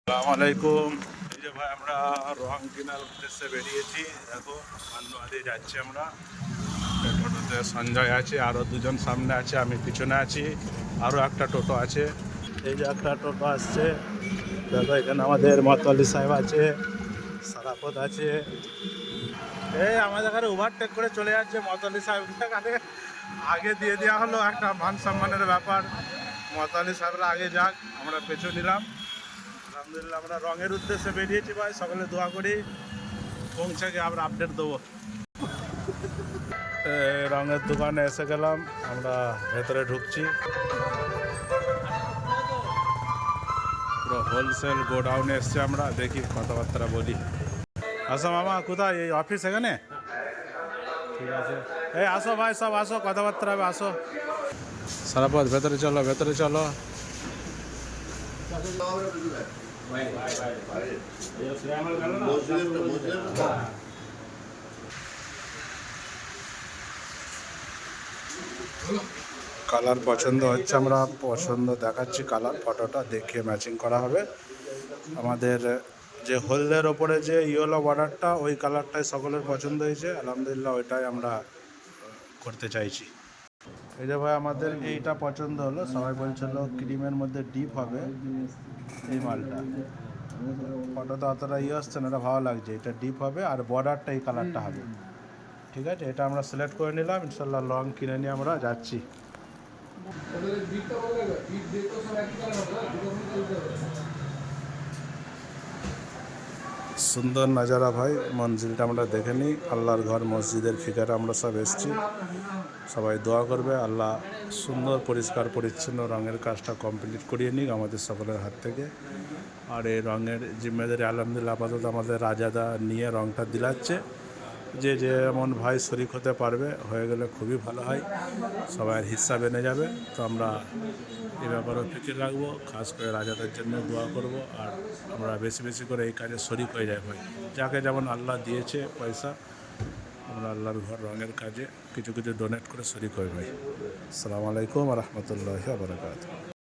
আসসালামু আলাইকুম। এই যে ভাই আমরা রং কেনার উদ্দেশ্যে বেরিয়েছি। দেখো পান্ডুয়া দিয়ে যাচ্ছি আমরা। টোটোতে সঞ্জয় আছে, আরও দুজন সামনে আছে, আমি পিছনে আছি, আরও একটা টোটো আছে। এই যে একটা টোটো আসছে, দেখো এখানে আমাদের মতোয়ালি সাহেব আছে, সারাপত আছে। এই আমাদের এখানে ওভারটেক করে চলে যাচ্ছে মতোয়ালি সাহেবকে, এখানে আগে দিয়ে দেওয়া হলো, একটা মান সম্মানের ব্যাপার। মতোয়ালি সাহেবরা আগে যাক, আমরা পেছু নিলাম। আলহামদুলিল্লাহ আমরা রঙের উদ্দেশ্যে বেরিয়েছি ভাই, সকলে দোয়া করি পৌঁছে গিয়ে আমরা আপডেট দেবো। রঙের দোকানে এসে গেলাম, আমরা ভেতরে ঢুকছি। পুরো হোলসেল গোডাউনে এসছি আমরা, দেখি কথাবার্তা বলি। আসো মামা, কোথায় এই অফিস এখানে? ঠিক আছে, এই আসো ভাই, সব আসো, কথাবার্তা হবে, আসো। সারাপত ভেতরে চলো, ভেতরে চলো। কালার পছন্দ হচ্ছে, আমরা পছন্দ দেখাচ্ছি কালার, ফটোটা দেখে ম্যাচিং করা হবে। আমাদের যে হলদের ওপরে যে ইয়েলো বর্ডারটা, ওই কালারটাই সকলের পছন্দ হয়েছে, আলহামদুলিল্লাহ ওইটাই আমরা করতে চাইছি। এই যে ভাই আমাদের এইটা পছন্দ হলো, সবাই বলছিল ক্রিমের মধ্যে ডিপ হবে এই মালটা। ফটোতে অতটা ইয়ে আসছে না, এটা ভালো লাগছে, এটা ডিপ হবে আর বর্ডারটা এই কালারটা হবে। ঠিক আছে, এটা আমরা সিলেক্ট করে নিলাম, ইনশাল্লাহ লং কিনে নিয়ে আমরা যাচ্ছি। সুন্দর নাজারা ভাই, মঞ্জিলটা আমরা দেখে নিই। আল্লাহর ঘর মসজিদের ফিকারে আমরা সব এসেছি, সবাই দোয়া করবে আল্লাহ সুন্দর পরিষ্কার পরিচ্ছন্ন রঙের কাজটা কমপ্লিট করিয়ে নিক আমাদের সকলের হাত থেকে। আর এই রঙের জিম্মেদারি আলহামদুলিল্লাহ আপাতত আমাদের রাজাদা নিয়ে রঙটা দিলাচ্ছে। যে যেমন ভাই শরিক হতে পারবে, হয়ে গেলে খুবই ভালো হয়, সবাইয়ের হিসাব এনে যাবে। তো আমরা এই ব্যাপারেও ফিকির রাখবো, খাস করে রাজাদের জন্য দোয়া করব। আর আমরা বেশি বেশি করে এই কাজে শরিক হয়ে যাই ভাই, যাকে যেমন আল্লাহ দিয়েছে পয়সা, আমরা আল্লাহর ঘর রঙের কাজে কিছু কিছু ডোনেট করে শরিক হই ভাই। আসসালামু আলাইকুম রহমতুল্লাহি ওয়া বারাকাতুহু।